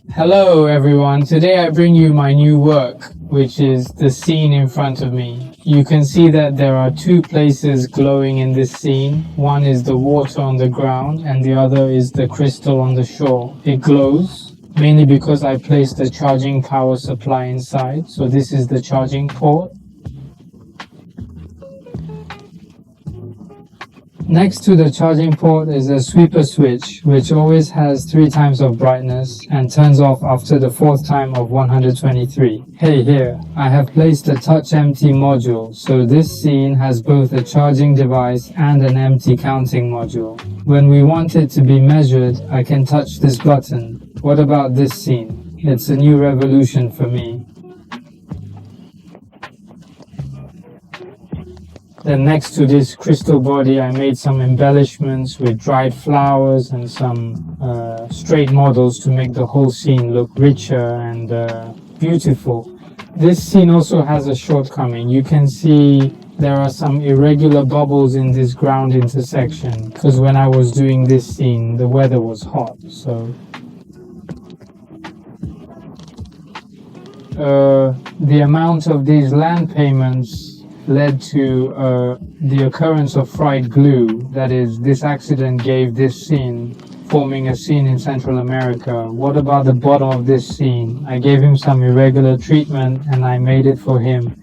Hello everyone, today I bring you my new work, which is the scene in front of me. You can see that there are two places glowing in this scene. One is the water on the ground and the other is the crystal on the shore. It glows, mainly because I placed a charging power supply inside, so this is the charging port. Next to the charging port is a sweeper switch, which always has 3 times of brightness and turns off after the 4th time of 123. Hey, here, I have placed a touch empty module, so this scene has both a charging device and an empty counting module. When we want it to be measured, I can touch this button. What about this scene? It's a new revolution for me. Then next to this crystal body, I made some embellishments with dried flowers and some straight models to make the whole scene look richer and beautiful. This scene also has a shortcoming. You can see there are some irregular bubbles in this ground intersection because when I was doing this scene, the weather was hot. So the amount of these land payments led to the occurrence of fried glue. That is, this accident gave this scene, forming a scene in Central America. What about the bottom of this scene? I gave him some irregular treatment and I made it for him.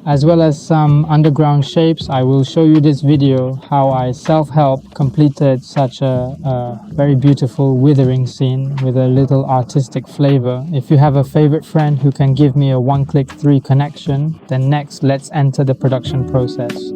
As well as some underground shapes. I will show you this video how I self-help completed such a very beautiful withering scene with a little artistic flavor. If you have a favorite friend who can give me a 1-click-3 connection, then next let's enter the production process.